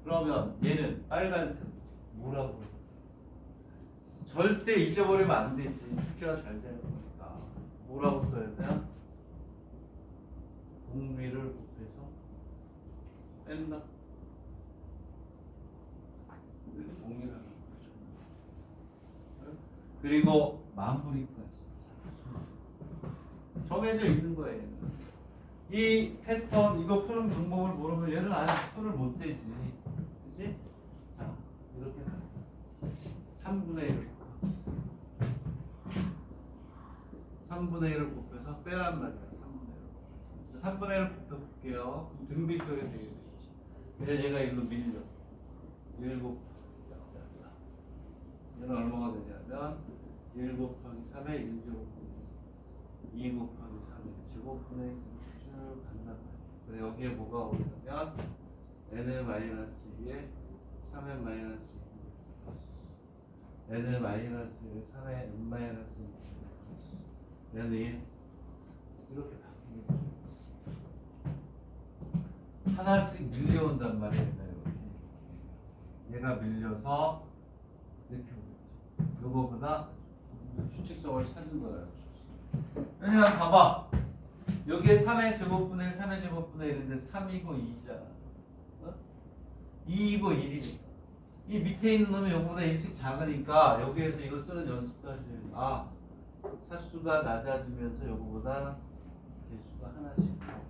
그러면 얘는 빨간색 뭐라고 그래? 절대 잊어버리면 안 되지. 출제가 잘 되는 거니까. 뭐라고 써야 돼? 공비를 곱해서 뺀다. 이렇게 정리를 하는 거죠. 그리고 마무리까지 정해져 있는 거예요. 이 패턴, 이거 푸는 방법을 모르면 얘는 아예 손을 못 대지. 그치? 자, 이렇게 갑니다. 3분의 1을 곱합니다. 3분의 1을 곱해서 빼란 말이야. 3분의 1을 곱해볼게요. 등비수열이 되게 되지. 그래서 얘가 이리로 밀려. 1 곱하기 얘는 얼마가 되냐면 1 곱하기 3의 1제곱분의 2 곱하기 3의 제곱분의 쭉 간단 말이야. 그래서 여기에 뭐가 오냐면 n-2에 3n 마이너스 2 n-1에 3의 n 마이너스 2 얘는 이렇게 바뀌는 거죠. 하나씩 밀려온단 말이에요. 이렇게. 얘가 밀려서 이렇게 오겠죠. 요거보다 추측성을 찾은 거예요. 왜냐면 봐봐. 여기에 3의 제곱분의 1, 3의 제곱분의 1인데 3이고 2잖아. 어? 2이고 1이니까. 이 밑에 있는 놈이 요거보다 1씩 작으니까 여기에서 이거 쓰는 연습까지. 아, 사수가 낮아지면서 요거보다 개수가 하나씩 나오구나.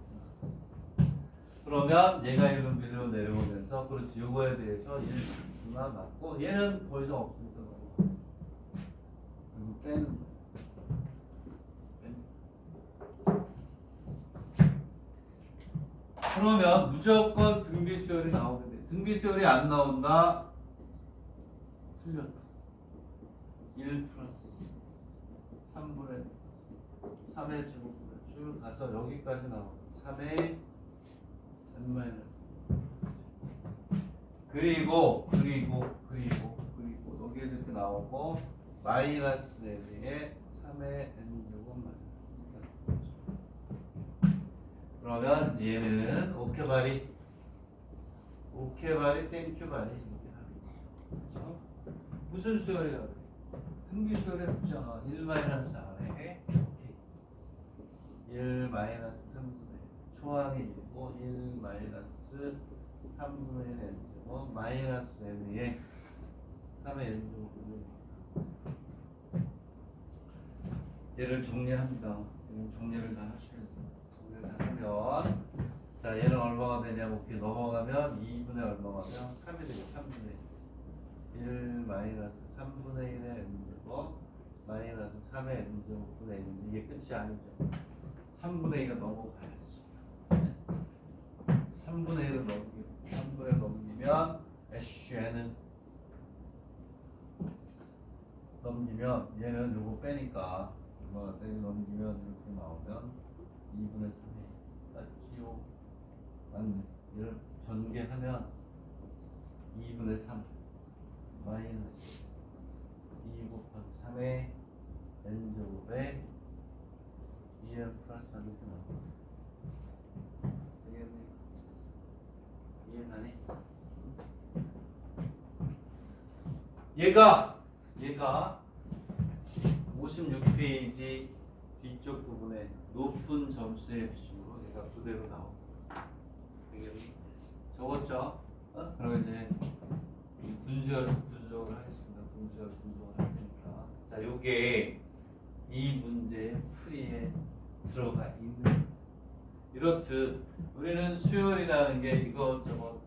그러면 얘가 1로 밀려 내려오면서 그렇지. 요거에 대해서 1가 맞고 얘는 더 이상 없으니까 그리고 빼는 거. 그러면 무조건 등비수열이 나오게 돼. 등비수열이 안 나온다. 틀렸다. 1 플러스 3분의 3의 제곱분의 쭉 가서 여기까지 나오고 3의 n-. 그리고 여기에서 이렇게 나오고 마이너스 n에 3의 n제곱 마이너스. 그러면 얘는 오케바리 땡큐바리 이렇게 합니다. 그렇죠? 무슨 수열이야? 등비수열에 붙잖아. 1 마이너스 안에 1 마이너스 3분의 초항이 있고 1 마이너스 3분의 1 n제곱 마이너스 n에 3의 n제곱. 얘를 정리합니다. 얘는 정리를 잘 하셔야죠. 정리를 잘 하면 자 얘는 얼마가 되냐면 이렇게 넘어가면 2분의 얼마가 되면 3이 되죠. 3분의 1 마이너스 3분의 1의 n제곱 마이너스 3의 n제곱분의 1. 이게 끝이 아니죠. 3분의 1을 넘어가야지. 3분의 1을 넘기면 얘는 넘기면 얘는 요거 빼니까 얼마가 돼? 넘기면 이렇게 나오면 2분의 3이 맞지요? 맞네. 얘를 전개하면 2분의 3 마이너스 2 곱하기 3의 n제곱에 2n 플러스 1 이렇게 나옵니다. 되겠네. 이해가니? 얘가 56페이지 뒤쪽 부분에 높은 점수의 비중으로 얘가 그대로 나옵니다. 되겠니? 적었죠? 그러면 이제 분수를 분석을 하겠습니다. 분석을 할 테니까. 자, 요게 이 문제의 풀이에 들어가 있는. 이렇듯 우리는 수열이라는 게 이것저것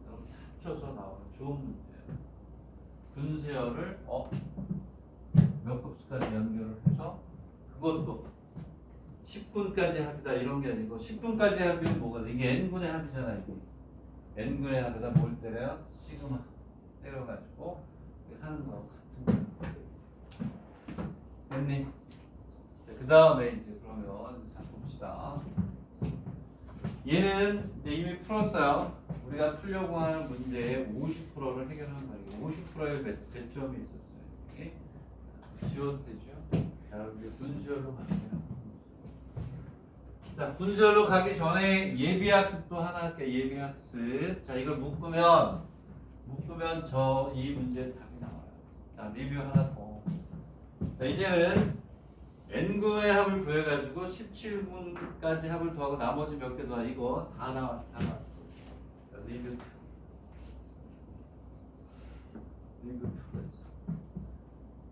합쳐서 나오는 좋은 문제예요. 분수열을 몇 급수까지 연결을 해서 그것도 10분까지 합이다 이런 게 아니고 10분까지 합이면 뭐가 돼? 이게 n분의 합이잖아. 이게 n분의 합에다 뭘 때려요? 시그마 때려가지고 하는 거하고 같은 거예요. 됐니? 자, 그 다음에 이제 그러면 자 봅시다. 얘는 이제 이미 풀었어요. 우리가 풀려고 하는 문제의 50%를 해결한 말이에요. 50%의 배점이 있었어요. 지워도 되죠? 자, 이제 분수열로 갈게요. 자, 분수열로 가기 전에 예비학습도 하나 할게요. 예비학습. 자, 이걸 묶으면 저 이 문제의 답이 나와요. 자, 리뷰 하나 더. 자, 이제는 n군의 합을 구해가지고 17군까지 합을 더하고 나머지 몇 개 더하 이거 다 나왔어. 자, 리뷰 2가 있어.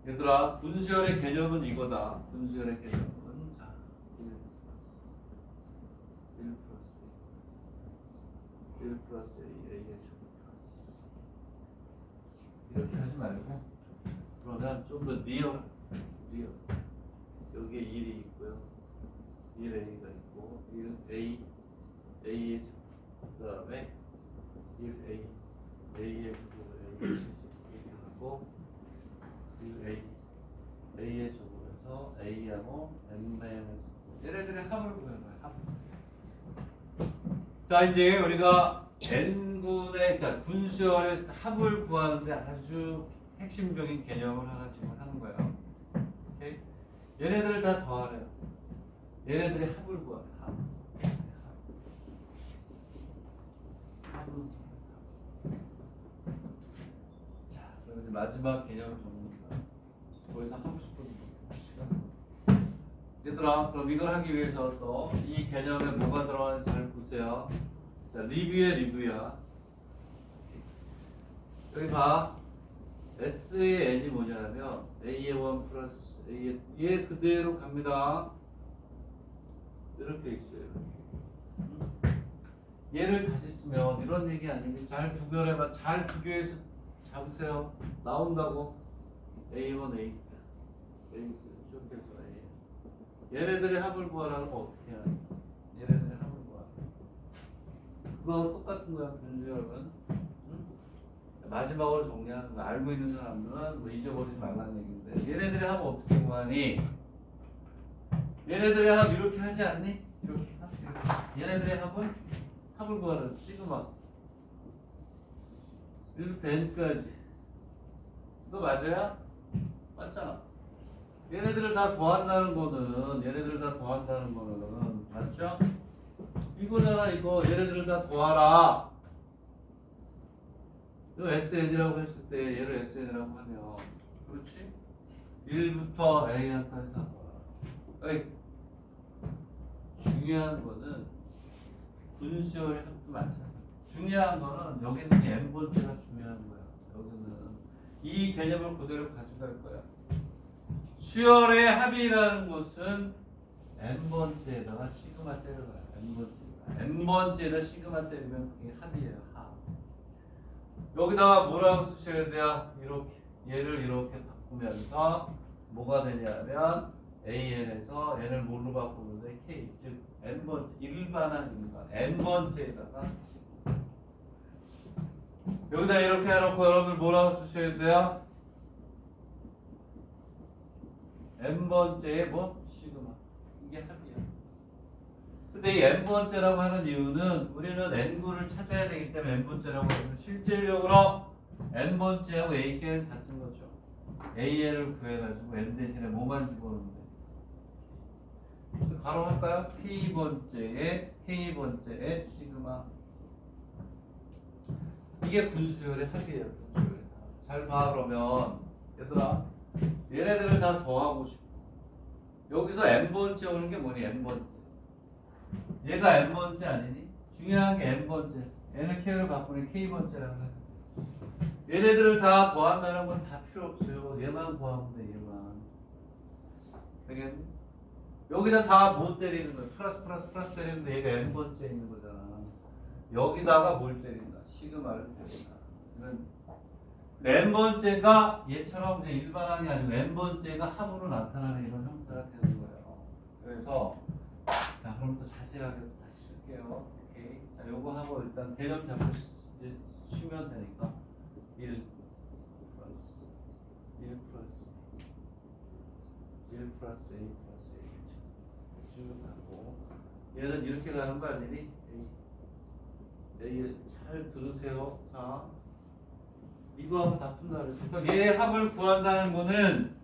얘들아, 분수열의 개념은 이거다. 분수열의 개념은 자 1 플러스 A의 제곱 플러스 이렇게 하지 말고 그러면 좀 더 리얼 여기에 1이 있고요. 1A가 있고 1A A의 제곱 그 다음에 1A A의 제곱 A의 제곱 이렇게 하고 1A A의 제곱에서 A하고 N분의 얘네들의 합을 구해봐요. 합. 자, 이제 우리가 n군의 그러니까 분수열의 합을 구하는데 아주 핵심적인 개념을 하나 지금 하는 거예요. 오케이? 얘네들을 다 더하래요. 얘네들의 합을 구하래. 합. 자, 그럼 이제 마지막 개념을 정리합니다. 더 이상 하고 싶은 시간. 얘들아, 그럼 이걸 하기 위해서 또 이 개념에 뭐가 들어가는지 잘 보세요. 자, 리뷰야. 여기 봐. S의 n이 뭐냐면 A의 1 플러스 A의 얘 그대로 갑니다. 이렇게 있어요. 얘를 다시 쓰면 이런 얘기 아니니 잘 구별해봐. 잘 비교해서 잡으세요. 나온다고. A1, A, A 쭉 해서 A. 얘네들의 합을 구하라면 어떻게 해야 돼? 얘네들의 합을 구하라. 그거 똑같은 거야. 분수열은. 마지막으로 정리하는 거. 알고 있는 사람들은 뭐 잊어버리지 말라는 얘기인데 얘네들의 합은 어떻게 구하니? 얘네들의 합 이렇게 하지 않니? 이렇게. 얘네들의 합은 합을 구하라. 시그마 1부터 n까지. 이거 맞아요? 맞잖아. 얘네들을 다 더한다는 거는 맞죠? 이거잖아. 이거 얘네들을 다 더하라. 이거 SN이라고 했을 때 얘를 SN이라고 하면 그렇지? 1부터 A까지 다 더하라. 중요한 거는 분수열의 합도 많잖아. 중요한 거는 여기 있는 게 n번째가 중요한 거야. 여기는 이 개념을 그대로 가져갈 거야. 수열의 합이라는 것은 n번째에다가 시그마 때려봐요. n번째에다 시그마 때리면 그게 합이에요. 합. 여기다가 뭐라고 쓰셔야 돼요? 이렇게 얘를 이렇게 바꾸면서 뭐가 되냐면 AN에서 n을 뭘로 바꾸는데 K 즉 n번째 일반한 n번째에다가 여기다 이렇게 해놓고 여러분들 뭐라고 쓰셔야 돼요? n번째의 뭐? 시그마. 이게 합이야. 근데 이 n번째라고 하는 이유는 우리는 n군을 찾아야 되기 때문에 n번째라고 하면 실질적으로 n번째하고 AK는 같은 거죠. AN을 구해가지고 n 대신에 뭐만 집어넣으면 돼? 바로 할까요? K번째의 시그마. 이게 분수열의 합이에요. 분수열의 합. 잘 봐. 그러면 얘들아 얘네들을 다 더하고 싶어. 여기서 n번째 오는 게 뭐니? n번째. 얘가 n번째 아니니? 중요한 게 n번째. n을 k로 바꾸니 k번째라는 거야. 얘네들을 다 더한다는 건 다 필요 없어요. 얘만 더하면 돼. 얘만. 되겠니? 여기다 다 못 때리는 거야. 플러스 때리는데 얘가 n번째 있는 거잖아. 여기다가 뭘 때린다? 시그마를 때린다. n번째가 얘처럼 그냥 일반항이 아니고 n번째가 합으로 나타나는 이런 형태가 되는 거예요. 그래서 자 그럼 또 자세하게 다시 쓸게요. 오케이. 자 요거 하고 일단 개념 잡고 이제 쉬면 되니까 1 플러스 A 쭉 가고 얘는 이렇게 가는 거 아니니? A 잘 들으세요. 자 이거하고 다 푼다 그랬어. 그러니까 얘 합을 구한다는 거는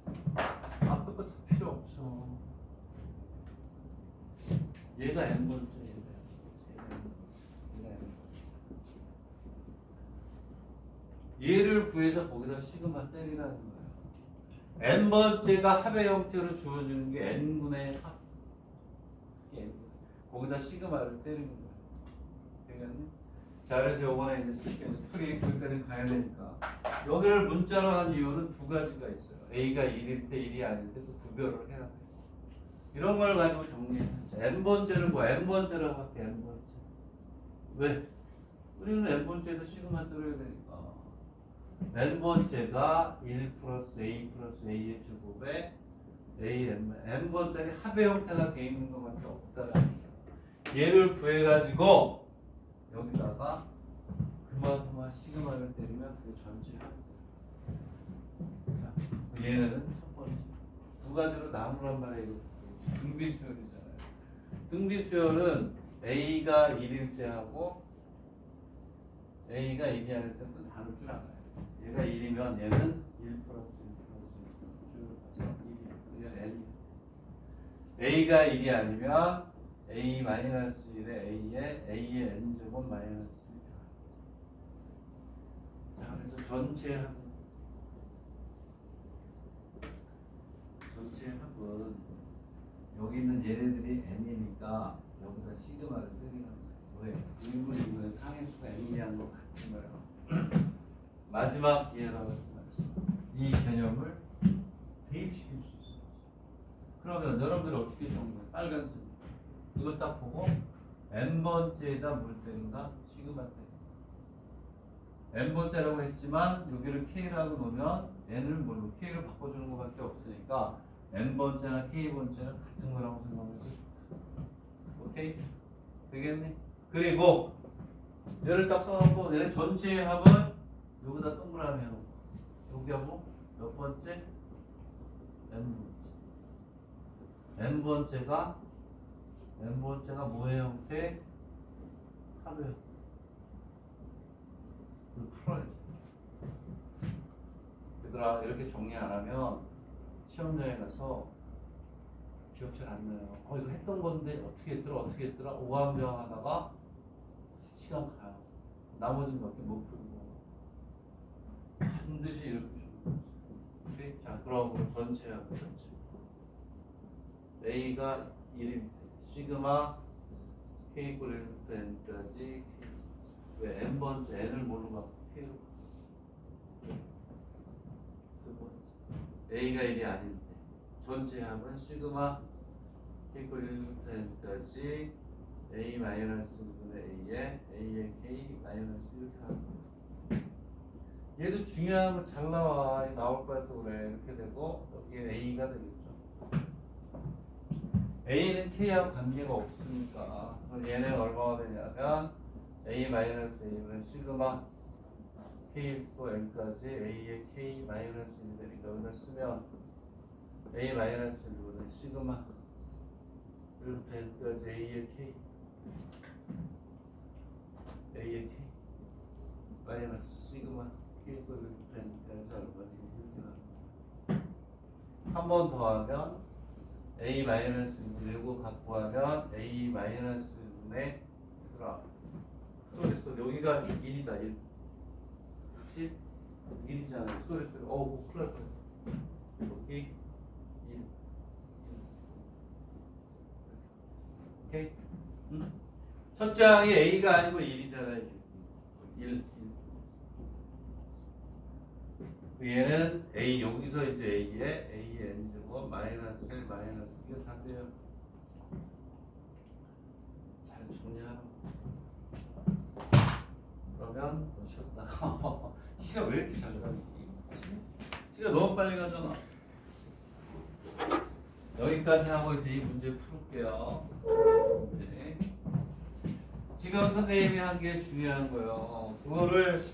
앞에 거 다 필요 없어. 얘가 n번째 얘를 구해서 거기다 시그마 때리라는 거예요. n번째가 합의 형태로 주어지는 게 n분의 합. 거기다 시그마를 때리는 거예요. 되겠니? 자, 그래서 요번에 이제 쓸게요. 풀이 거기까지 가야 되니까. 여기를 문자로 한 이유는 두 가지가 있어요. A가 1일 때 1이 아닐 때도 구별을 해야 돼요. 이런 걸 가지고 정리해야죠. n번째를 뭐 n번째라고 할게. n번째. 왜? 우리는 n번째에다 시그마 들어야 되니까. n번째가 1 플러스 A 플러스 A의 제곱에 A n번째가 합의 형태가 돼 있는 것밖에 없다라는 거예요. 얘를 구해가지고 여기다가 그만큼만 시그마를 때리면 그게 전체 합이에요. 자, 얘는 첫 번째. 두 가지로 나누란 말이에요. 등비수열이잖아요. 등비수열은 A가 1일 때 하고 A가 1이 아닐 때는 나눌 줄 알아요. 얘가 1이면 얘는 1 플러스 1 플러스 1 쭉 해서 1이 N. A가 1이 아니면 A 마이너스 1에 A의 N제곱 마이너스 1. 자, 그래서 전체 합은 여기 있는 얘네들이 N이니까 여기다 시그마를 때리는 거예요. 왜? 1분 1분의 상해수가 N이라는 것 같은 거예요. 마지막 이해라고 말씀하죠. 이 개념을 대입시킬 수 있어요. 그러면 여러분들 어떻게 정리해요? 빨간색. 이거 딱 보고 n번째에다 물 때린다? 시그마 때린다. n번째라고 했지만 여기를 k라고 놓으면 n을 뭘로 k를 바꿔주는 것밖에 없으니까 n번째나 k번째는 같은 거라고 생각해서 오케이? 되겠니? 그리고 얘를 딱 써놓고 얘는 전체의 합은 여기다 동그라미 해놓고 여기하고 몇 번째? n번째가 뭐의 형태? 합의 형태. 이걸 풀어야지. 얘들아, 이렇게 정리 안 하면 시험장에 가서 기억 잘 안 나요. 이거 했던 건데 어떻게 했더라? 오감정 하다가 시간 가요. 나머지는 몇 개 못 풀고 반드시 이렇게 좀. 오케이? 자, 그럼 전체야, 전체. A가 1인 시그마 K 꼴 1부터 N까지. 왜 N번째 N을 뭘로 갖고 K로 A가 1이 아닐 때 전체 합은 시그마 K 꼴 1부터 N까지 A 마이너스 1분의 A의 K 마이너스 이렇게 하는 거예요. 얘도 중요한 거 잘 나와. 나올 거야 또 그래. 이렇게 되고 여기에 A가 되겠죠. A는 K하고 관계가 없으니까 그럼 얘는 얼마가 되냐면 A 마이너스 A는 시그마 K 또 N까지 A의 K 마이너스 1이 되니까 여기다 쓰면 A 마이너스 1보다 시그마 1부터 N까지 A의 K 마이너스 시그마 K 또 1부터 N까지 얼마지 이렇게 한 번 더 하면 A 마이너스 1을 갖고 하면 A 마이너스 1분의 소리 여기가 1이다 1. 그렇지? 1이잖아요. 소리 큰일 났다. 여기 1. 오케이? 응? 첫 장이 A가 아니고 1이잖아요. 1. 얘는 A 여기서 이제 A에 N제곱 마이너스 1 마이너스 이게 다 돼요. 잘 정리하는 거. 그러면 쉬었다가 시간 왜 이렇게 잘 가니? 시간 너무 빨리 가잖아. 여기까지 하고 이제 이 문제 풀게요. 네. 지금 선생님이 한 게 중요한 거예요. 그거를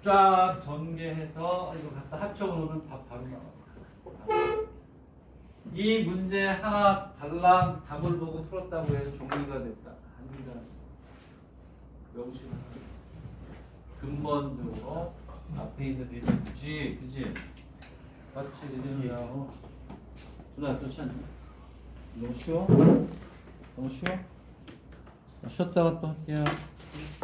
쫙 전개해서 이거 갖다 합쳐보면 답 바로 나와요. 이 문제 하나 달랑 답을 보고 풀었다고 해서 정리가 됐다. 아니다. 명시를 근본적으로 앞에 있는 리듬 그지? 맞지 리듬이야. 준아 좋지 않니? 너무 쉬워? 너무 쉬워? 쉬었다가 또 할게요.